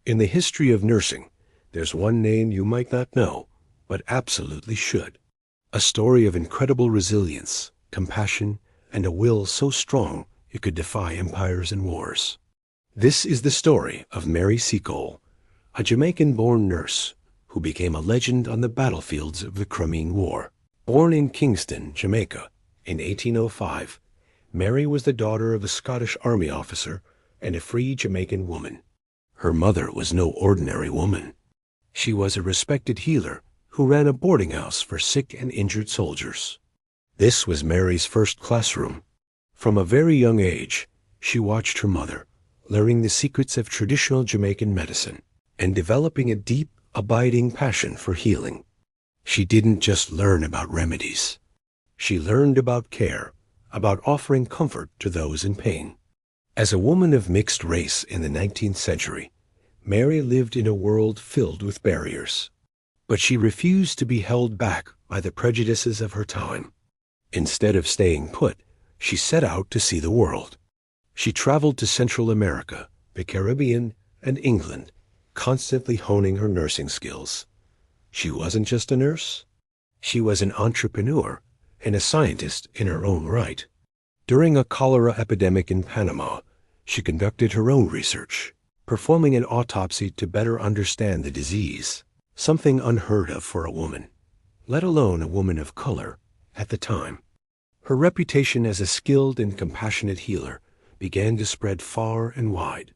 In the history of nursing, there's one name you might not know, but absolutely should. A story of incredible resilience, compassion, and a will so strong it could defy empires and wars. This is the story of Mary Seacole, a Jamaican-born nurse who became a legend on the battlefields of the Crimean War. Born in Kingston, Jamaica, in 1805, Mary was the daughter of a Scottish army officer and a free Jamaican woman. Her mother was no ordinary woman. She was a respected healer who ran a boarding house for sick and injured soldiers. This was Mary's first classroom. From a very young age, she watched her mother, learning the secrets of traditional Jamaican medicine and developing a deep, abiding passion for healing. She didn't just learn about remedies. She learned about care, about offering comfort to those in pain. As a woman of mixed race in the 19th century, Mary lived in a world filled with barriers. But she refused to be held back by the prejudices of her time. Instead of staying put, she set out to see the world. She traveled to Central America, the Caribbean, and England, constantly honing her nursing skills. She wasn't just a nurse. She was an entrepreneur and a scientist in her own right. During a cholera epidemic in Panama, she conducted her own research, performing an autopsy to better understand the disease, something unheard of for a woman, let alone a woman of color, at the time. Her reputation as a skilled and compassionate healer began to spread far and wide.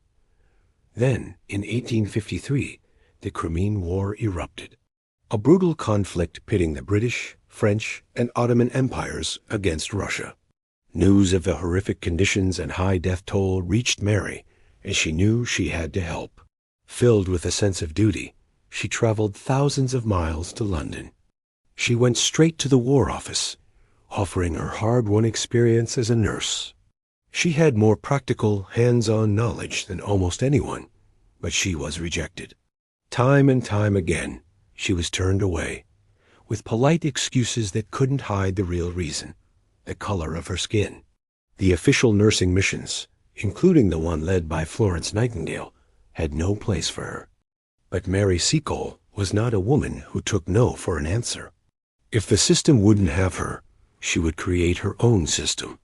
Then, in 1853, the Crimean War erupted, a brutal conflict pitting the British, French, and Ottoman empires against Russia. News of the horrific conditions and high death toll reached Mary, and she knew she had to help. Filled with a sense of duty, she traveled thousands of miles to London. She went straight to the War Office, offering her hard-won experience as a nurse. She had more practical, hands-on knowledge than almost anyone, but she was rejected. Time and time again, she was turned away, with polite excuses that couldn't hide the real reason, the color of her skin. The official nursing missions, including the one led by Florence Nightingale, had no place for her. But Mary Seacole was not a woman who took no for an answer. If the system wouldn't have her, she would create her own system.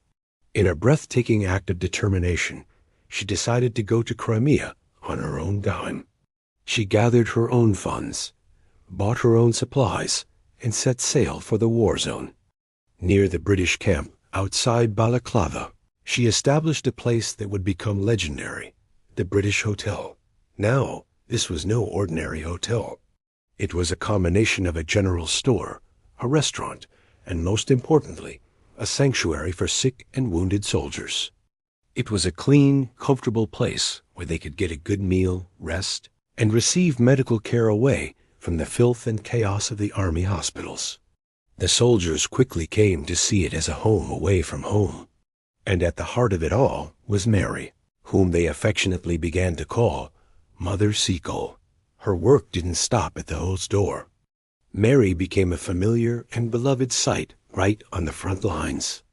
In a breathtaking act of determination, she decided to go to Crimea on her own dime. She gathered her own funds, bought her own supplies, and set sail for the war zone. Near the British camp outside Balaclava, she established a place that would become legendary, the British Hotel. Now, this was no ordinary hotel. It was a combination of a general store, a restaurant, and most importantly, a sanctuary for sick and wounded soldiers. It was a clean, comfortable place where they could get a good meal, rest, and receive medical care away from the filth and chaos of the army hospitals. The soldiers quickly came to see it as a home away from home. And at the heart of it all was Mary, whom they affectionately began to call Mother Seacole. Her work didn't stop at the host's door. Mary became a familiar and beloved sight right on the front lines.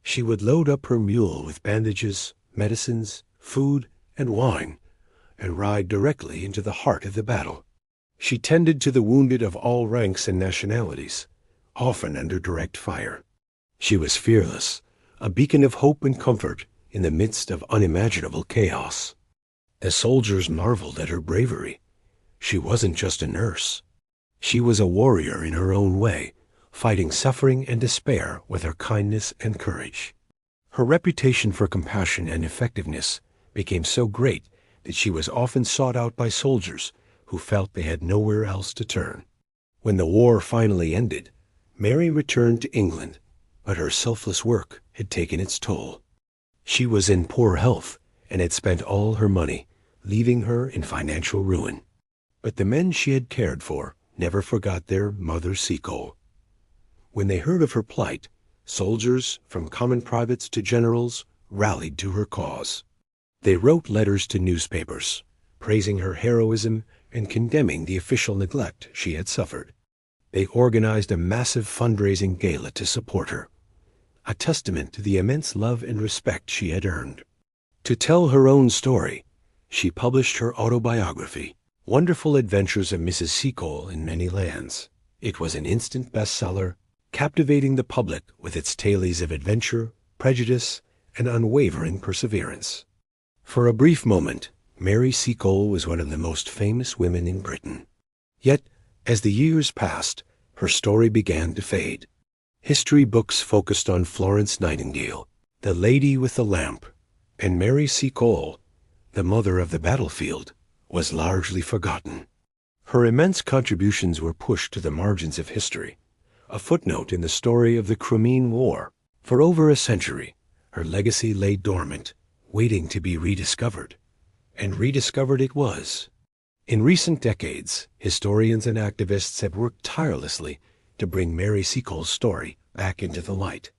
She would load up her mule with bandages, medicines, food, and wine, and ride directly into the heart of the battle. She tended to the wounded of all ranks and nationalities, often under direct fire. She was fearless, a beacon of hope and comfort in the midst of unimaginable chaos. The soldiers marveled at her bravery. She wasn't just a nurse. She was a warrior in her own way, fighting suffering and despair with her kindness and courage. Her reputation for compassion and effectiveness became so great that she was often sought out by soldiers who felt they had nowhere else to turn. When the war finally ended, Mary returned to England, but her selfless work had taken its toll. She was in poor health and had spent all her money, leaving her in financial ruin. But the men she had cared for never forgot their Mother Seacole. When they heard of her plight, soldiers, from common privates to generals, rallied to her cause. They wrote letters to newspapers, praising her heroism and condemning the official neglect she had suffered. They organized a massive fundraising gala to support her, a testament to the immense love and respect she had earned. To tell her own story, she published her autobiography, Wonderful Adventures of Mrs. Seacole in Many Lands. It was an instant bestseller, captivating the public with its tales of adventure, prejudice, and unwavering perseverance. For a brief moment, Mary Seacole was one of the most famous women in Britain. Yet, as the years passed, her story began to fade. History books focused on Florence Nightingale, the lady with the lamp, and Mary Seacole, the mother of the battlefield, was largely forgotten. Her immense contributions were pushed to the margins of history, a footnote in the story of the Crimean War. For over a century, her legacy lay dormant, waiting to be rediscovered. And rediscovered it was. In recent decades, historians and activists have worked tirelessly to bring Mary Seacole's story back into the light.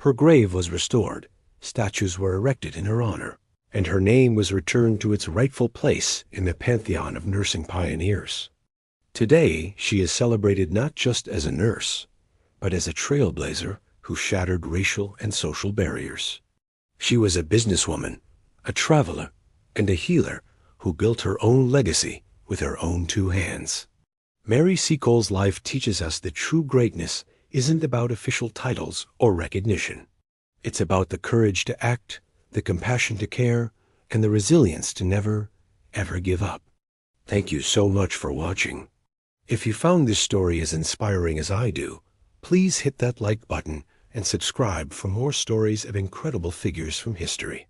Her grave was restored, statues were erected in her honor, and her name was returned to its rightful place in the pantheon of nursing pioneers. Today, she is celebrated not just as a nurse, but as a trailblazer who shattered racial and social barriers. She was a businesswoman, a traveler, and a healer who built her own legacy with her own two hands. Mary Seacole's life teaches us that true greatness isn't about official titles or recognition. It's about the courage to act, the compassion to care, and the resilience to never, ever give up. Thank you so much for watching. If you found this story as inspiring as I do, please hit that like button and subscribe for more stories of incredible figures from history.